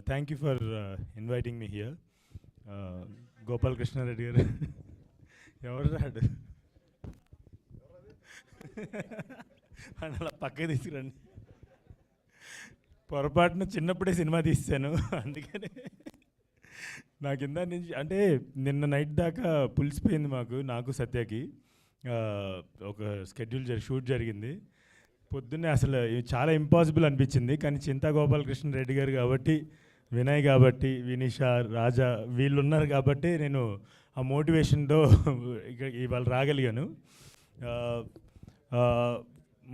Thank you for inviting me here. Gopal Krishnareddy గారు ఎవరు రాడు అలా పక్కకి తీసుకురండి. పొరపాటున చిన్నప్పుడే సినిమా తీసాను, అందుకని నా కింద నుంచి అంటే నిన్న నైట్ దాకా పులిసిపోయింది నాకు సత్యకి. ఒక షూట్ జరిగింది పొద్దున్నే. అసలు చాలా ఇంపాసిబుల్ అనిపించింది, కానీ చింతా గోపాలకృష్ణ రెడ్డి గారు కాబట్టి, వినయ్ కాబట్టి, వినీషా, రాజా వీళ్ళు ఉన్నారు కాబట్టి నేను ఆ మోటివేషన్తో ఇక్కడ ఇవాళ రాగలిగాను.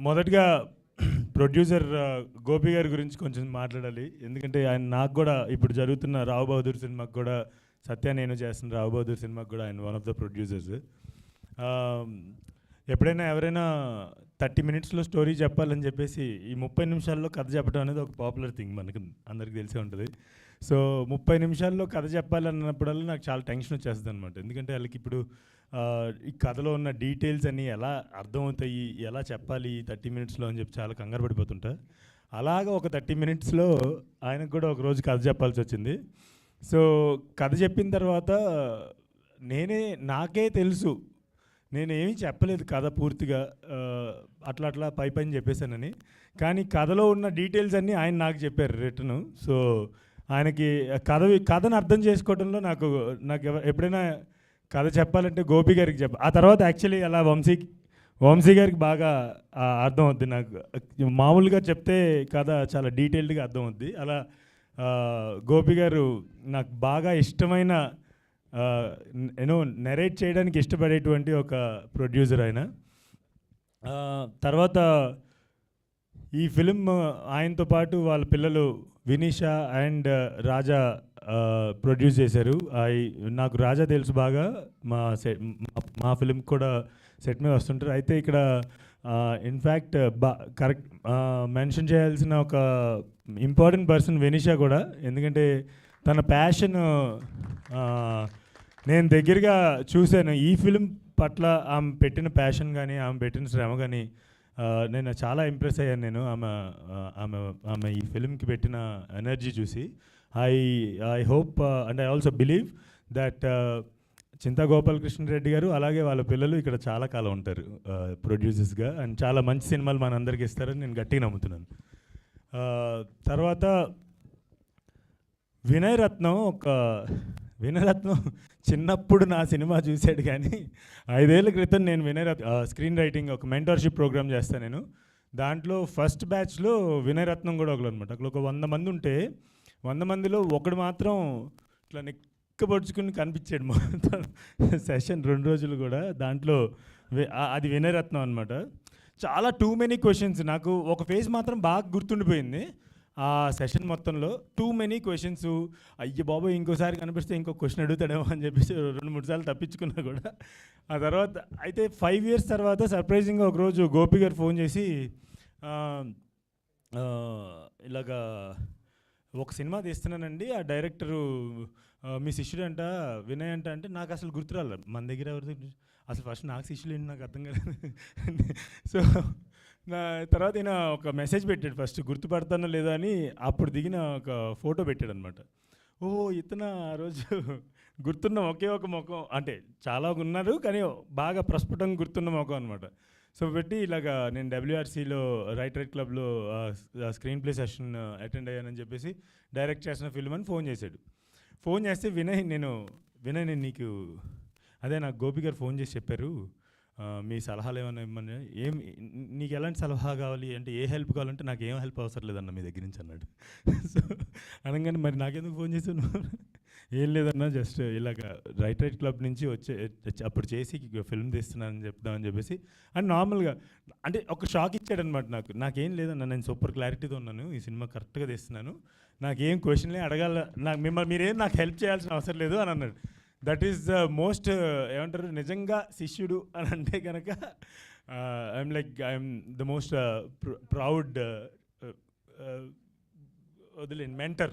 మొదటగా ప్రొడ్యూసర్ గోపి గారి గురించి కొంచెం మాట్లాడాలి, ఎందుకంటే ఆయన నాకు కూడా ఇప్పుడు జరుగుతున్న రావు బహదూర్ సినిమాకి కూడా, సత్య నేను చేస్తున్న రావు బహదూర్ సినిమాకి కూడా ఆయన వన్ ఆఫ్ ద ప్రొడ్యూసర్స్. ఎప్పుడైనా ఎవరైనా 30 minutesలో స్టోరీ చెప్పాలని చెప్పేసి ఈ 30 నిమిషాల్లో కథ చెప్పడం అనేది ఒక పాపులర్ థింగ్, మనకి అందరికీ తెలిసే ఉంటుంది. సో 30 నిమిషాల్లో కథ చెప్పాలన్నప్పుడల్లా నాకు చాలా టెన్షన్ వచ్చేస్తుంది అనమాట. ఎందుకంటే వాళ్ళకి ఇప్పుడు ఈ కథలో ఉన్న డీటెయిల్స్ అన్నీ ఎలా అర్థమవుతాయి, ఎలా చెప్పాలి 30 minutesలో అని చెప్పి చాలా కంగారు పడిపోతుంటా. అలాగా ఒక 30 minutesలో ఆయనకు కూడా ఒకరోజు కథ చెప్పాల్సి వచ్చింది. సో కథ చెప్పిన తర్వాత నాకే తెలుసు నేనేమీ చెప్పలేదు కథ పూర్తిగా, అట్లా పైన చెప్పేశానని. కానీ కథలో ఉన్న డీటెయిల్స్ అన్నీ ఆయన నాకు చెప్పారు రిటర్ను. సో ఆయనకి కథను అర్థం చేసుకోవడంలో నాకు ఎప్పుడైనా కథ చెప్పాలంటే గోపి గారికి ఆ తర్వాత యాక్చువల్లీ అలా వంశీ గారికి బాగా అర్థం అవుద్ది. నాకు మామూలుగా చెప్తే కథ చాలా డీటెయిల్డ్గా అర్థం అవుద్ది. అలా గోపి గారు నాకు బాగా ఇష్టమైన నెరేట్ చేయడానికి ఇష్టపడేటువంటి ఒక ప్రొడ్యూసర్ ఆయన. తర్వాత ఈ ఫిలిం ఆయనతో పాటు వాళ్ళ పిల్లలు వినీషా అండ్ రాజా ప్రొడ్యూస్ చేశారు. నాకు రాజా తెలుసు బాగా, మా ఫిలిం కూడా సెట్ మీద వస్తుంటారు. అయితే ఇక్కడ ఇన్ఫ్యాక్ట్ కరెక్ట్ మెన్షన్ చేయాల్సిన ఒక ఇంపార్టెంట్ పర్సన్ వినీషా కూడా, ఎందుకంటే తన ప్యాషన్ నేను దగ్గరగా చూశాను. ఈ ఫిలిం పట్ల ఆమె పెట్టిన ప్యాషన్ కానీ, ఆమె పెట్టిన శ్రమ కానీ నేను చాలా ఇంప్రెస్ అయ్యాను. నేను ఆమె ఈ ఫిలింకి పెట్టిన ఎనర్జీ చూసి I hope and I also believe that Chinta Gopalakrishna Reddy garu అలాగే వాళ్ళ పిల్లలు ఇక్కడ చాలా కాలం ఉంటారు ప్రొడ్యూసర్స్గా, అండ్ చాలా మంచి సినిమాలు మనందరికీ ఇస్తారని నేను గట్టిగా నమ్ముతున్నాను. తర్వాత వినయ్ రత్నం చిన్నప్పుడు నా సినిమా చూశాడు, కానీ 5 ఏళ్ల క్రితం నేను స్క్రీన్ రైటింగ్ ఒక మెంటర్షిప్ ప్రోగ్రామ్ చేస్తాను నేను. దాంట్లో ఫస్ట్ బ్యాచ్లో వినయ్ రత్నం కూడా ఒకరు అనమాట. అక్కడ ఒక 100 మంది ఉంటే 100 మందిలో ఒకడు మాత్రం ఇట్లా నిక్కబడుచుకుని కనిపించాడు మొత్తం సెషన్ 2 రోజులు కూడా. దాంట్లో అది వినయ్ రత్నం అనమాట. చాలా టూ మెనీ క్వశ్చన్స్, నాకు ఒక ఫేజ్ మాత్రం బాగా గుర్తుండిపోయింది ఆ సెషన్ మొత్తంలో. టూ మెనీ క్వశ్చన్స్, అయ్య బాబోయ్ ఇంకోసారి కనిపిస్తే ఇంకో క్వశ్చన్ అడుగుతాడేమో అని చెప్పేసి 2-3 సార్లు తప్పించుకున్నా కూడా. ఆ తర్వాత అయితే 5 years తర్వాత సర్ప్రైజింగ్గా ఒకరోజు గోపి గారు ఫోన్ చేసి ఇలాగా ఒక సినిమా తీస్తున్నానండి, ఆ డైరెక్టరు మీ శిష్యుడు అంట వినయ్ అంట. అంటే నాకు అసలు గుర్తురాలేదు, మన దగ్గర ఎవరి అసలు ఫస్ట్ నాకు శిష్యులు ఏంటి నాకు అర్థం కాలేదు. సో నా తర్వాత ఈయన ఒక మెసేజ్ పెట్టాడు, ఫస్ట్ గుర్తుపడతానో లేదా అని. అప్పుడు దిగిన ఒక ఫోటో పెట్టాడు అనమాట. ఇతను ఆ రోజు గుర్తున్న ఒకే ఒక ముఖం, అంటే చాలా ఉన్నారు కానీ బాగా ప్రస్ఫుటంగా గుర్తున్న ముఖం అనమాట. సో పెట్టి ఇలాగా నేను WRCలో రైట్ క్లబ్లో స్క్రీన్ ప్లే సెషన్ అటెండ్ అయ్యానని చెప్పేసి డైరెక్ట్ చేసిన ఫిల్మ్ అని ఫోన్ చేశాడు. ఫోన్ చేస్తే వినయ్ నేను నీకు అదే నాకు గోపి గారు ఫోన్ చేసి చెప్పారు, మీ సలహాలు ఏమైనా ఇమ్మని. నీకు ఎలాంటి సలహా కావాలి అంటే, ఏ హెల్ప్ కావాలంటే నాకు ఏం హెల్ప్ అవసరం లేదన్న మీ దగ్గర నుంచి అన్నాడు. సో అనగానే మరి నాకెందుకు ఫోన్ చేశాను, ఏం లేదన్నా జస్ట్ ఇలాగ రైట్ క్లబ్ నుంచి అప్పుడు చేసి ఫిల్మ్ తీస్తున్నానని చెప్దామని చెప్పేసి. అండ్ నార్మల్గా అంటే ఒక షాక్ ఇచ్చాడనమాట నాకేం లేదన్నా, నేను సూపర్ క్లారిటీతో ఉన్నాను, ఈ సినిమా కరెక్ట్గా తీస్తున్నాను, నాకేం క్వశ్చన్లే అడగాల, మీరేం నాకు హెల్ప్ చేయాల్సిన అవసరం లేదు అని అన్నాడు. దట్ ఈస్ ద మోస్ట్ ఏమంటారు, నిజంగా శిష్యుడు అని అంటే కనుక ఐఎమ్ ద మోస్ట్ ప్రౌడ్ వదిలేండి మెంటర్,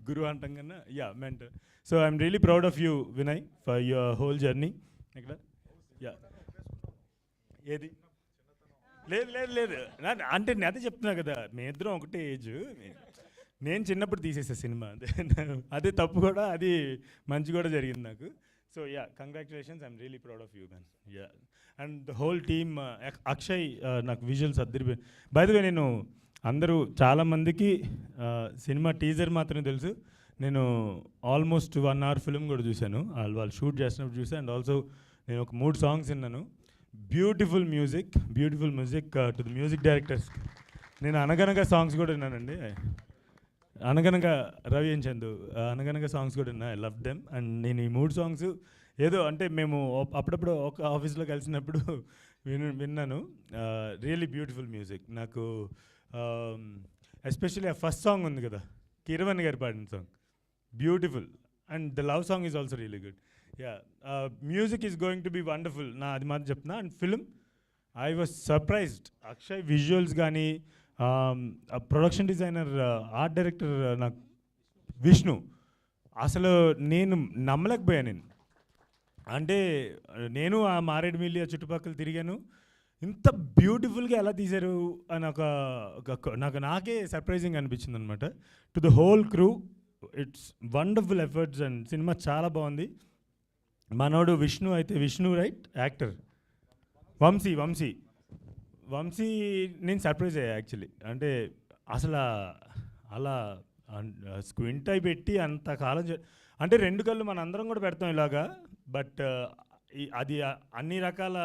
గురువు అంటాం కన్నా, mentor. So I'm really proud of you Vinay for your whole journey. ఇక్కడ ఏది లేదు అంటే నేను అదే చెప్తున్నా కదా, మీ ఇద్దరం ఒకటే ఏజ్. నేను చిన్నప్పుడు తీసేసా సినిమా, అదే తప్పు కూడా, అది మంచి కూడా జరిగింది నాకు. So yeah, congratulations, I'm really proud of you man. Yeah, and the whole team. Akshay నాకు విజువల్స్ అద్దరి. బై ద వే, నేను అందరూ చాలామందికి సినిమా టీజర్ మాత్రమే తెలుసు. నేను ఆల్మోస్ట్ 1 hour ఫిల్మ్ కూడా చూశాను, వాళ్ళు షూట్ చేసినప్పుడు చూసాను. అండ్ ఆల్సో నేను ఒక 3 songs విన్నాను. Beautiful music to the music directors. నేను అనగనగా సాంగ్స్ కూడా విన్నానండి. అనగనగా రవి అండ్ చందు, అనగనగా సాంగ్స్ కూడా విన్నా. I love them. అండ్ నేను ఈ 3 songs ఏదో అంటే మేము అప్పుడప్పుడు ఒక ఆఫీస్లో కలిసినప్పుడు విన్నాను. Really beautiful music. నాకు ఎస్పెషల్లీ ఆ ఫస్ట్ సాంగ్ ఉంది కదా, కిరవన్ గారు పాడిన song, beautiful. And the love song is also really good. Yeah, music is going to be wonderful, నా అది మాత్రం చెప్తున్నా. And film, I was surprised. Akshay visuals కానీ, ప్రొడక్షన్ డిజైనర్, ఆర్ట్ డైరెక్టర్ నాకు విష్ణు, అసలు నేను నమ్మలేకపోయాను. నేను అంటే నేను ఆ మారేడుమిల్లి ఆ చుట్టుపక్కల తిరిగాను, ఇంత బ్యూటిఫుల్గా ఎలా తీశారు అని నాకే సర్ప్రైజింగ్ అనిపించింది అనమాట. To the whole crew, it's wonderful efforts. And cinema చాలా బాగుంది. మనోడు విష్ణు అయితే, విష్ణు రైట్, యాక్టర్ వంశీ నేను సర్ప్రైజ్ అయ్యా యాక్చువల్లీ. అంటే అసలు అలా స్క్వింట్ అయి పెట్టి అంతకాలం అంటే 2 కళ్ళు మన అందరం కూడా పెడతాం ఇలాగా, బట్ అది అన్ని రకాల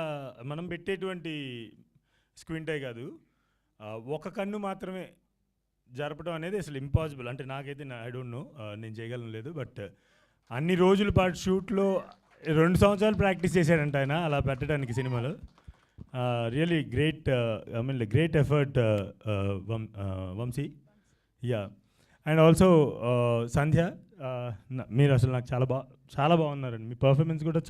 మనం పెట్టేటువంటి స్క్వింట్ అయి కాదు, ఒక కన్ను మాత్రమే జరపడం అనేది అసలు ఇంపాసిబుల్. అంటే నాకైతే ఐ డోంట్ నో నేను చేయగలను లేదు. బట్ అన్ని రోజుల పాటు షూట్లో 2 సంవత్సరాలు ప్రాక్టీస్ చేశాడంట ఆయన అలా పెట్టడానికి సినిమాలో. Really great, I mean great effort Vamsi. Yeah, and also Sandhya, మీరు అసలు నాకు చాలా బాగున్నారండి. మీ పర్ఫార్మెన్స్ కూడా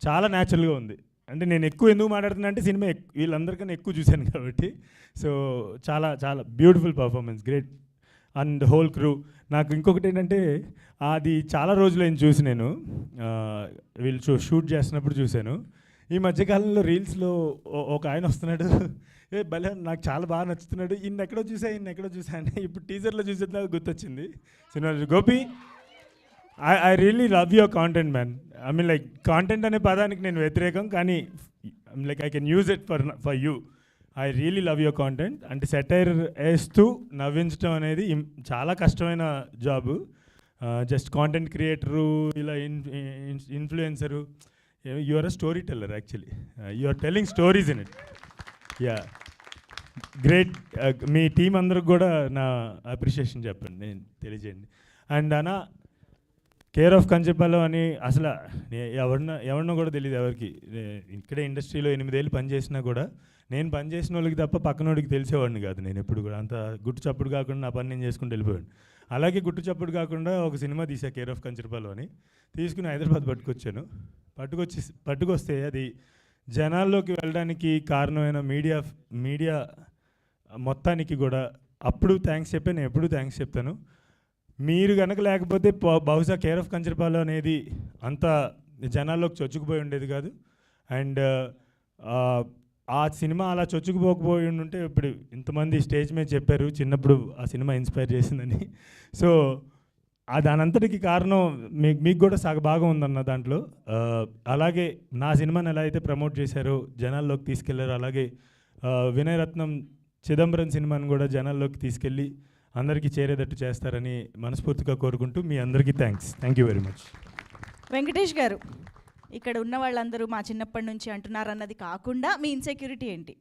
చాలా న్యాచురల్గా ఉంది. అంటే నేను ఎక్కువ ఎందుకు మాట్లాడుతున్నా అంటే సినిమా వీళ్ళందరికన్నా ఎక్కువ చూశాను కాబట్టి. సో చాలా beautiful performance, great. And whole crew. నాకు ఇంకొకటి ఏంటంటే, అది చాలా రోజులైంది చూసి నేను, వీళ్ళు షూట్ చేస్తున్నప్పుడు చూశాను. ఈ మధ్యకాలంలో రీల్స్లో ఒక ఆయన వస్తున్నాడు, భలే నాకు చాలా బాగా నచ్చుతున్నాడు, ఇన్ని ఎక్కడో చూసా అంటే ఇప్పుడు టీజర్లో చూసేదా గుర్తొచ్చింది సినిమా. Gopi, I really love your content man. I mean content అనే పదానికి నేను వ్యతిరేకం, కానీ I can use it for you. I really love your content. అంటే సెటైర్ వేస్తూ నవ్వించడం అనేది చాలా కష్టమైన జాబు. జస్ట్ కాంటెంట్ క్రియేటరు, ఇలా influencer, you are a story teller actually. You are telling stories in it. Yeah, great. మీ team అందరికి కూడా నా అప్రిషియేషన్ చెప్పండి, నేను తెలియజేయండి. అండ్ అన్న, కేర్ ఆఫ్ కంచపాలెం అని అసలు ఎవరినో కూడా తెలియదు ఎవరికి. ఇక్కడే ఇండస్ట్రీలో 8 ఏళ్ళు పనిచేసినా కూడా నేను పనిచేసిన వాళ్ళకి తప్ప పక్కనోడికి తెలిసేవాడిని కాదు. నేను ఎప్పుడు కూడా అంత గుట్టు చప్పుడు కాకుండా నా పని నేను చేసుకుంటూ వెళ్ళిపోయాడు. అలాగే గుట్టు చప్పుడు కాకుండా ఒక సినిమా తీసా, కేర్ ఆఫ్ కంచపాలెం అని. తీసుకుని హైదరాబాద్ పట్టుకొచ్చాను. పట్టుకొస్తే అది జనాల్లోకి వెళ్ళడానికి కారణమైన మీడియా మొత్తానికి కూడా అప్పుడు థ్యాంక్స్ చెప్పాను, ఎప్పుడు థ్యాంక్స్ చెప్తాను. మీరు కనుక లేకపోతే బహుశా కేర్ ఆఫ్ కంచపాలెం అనేది అంత జనాల్లోకి చొచ్చుకుపోయి ఉండేది కాదు. అండ్ ఆ సినిమా అలా చొచ్చుకుపోకపోయి ఉంటే ఇప్పుడు ఇంతమంది స్టేజ్ మీద చెప్పారు చిన్నప్పుడు ఆ సినిమా ఇన్స్పైర్ చేసిందని. సో దానంతటికి కారణం మీకు కూడా భాగం ఉందన్న దాంట్లో. అలాగే నా సినిమాని ఎలా అయితే ప్రమోట్ చేశారో, జనాల్లోకి తీసుకెళ్లారో, అలాగే వినయ్ రత్నం చిదంబరం సినిమాని కూడా జనాల్లోకి తీసుకెళ్ళి అందరికీ చేరేటట్టు చేస్తారని మనస్ఫూర్తిగా కోరుకుంటూ మీ అందరికీ thank you very much. Venkatesh గారు, ఇక్కడ ఉన్న వాళ్ళందరూ మా చిన్నప్పటి నుంచి అంటున్నారు అన్నది కాకుండా మీ ఇన్సెక్యూరిటీ ఏంటి?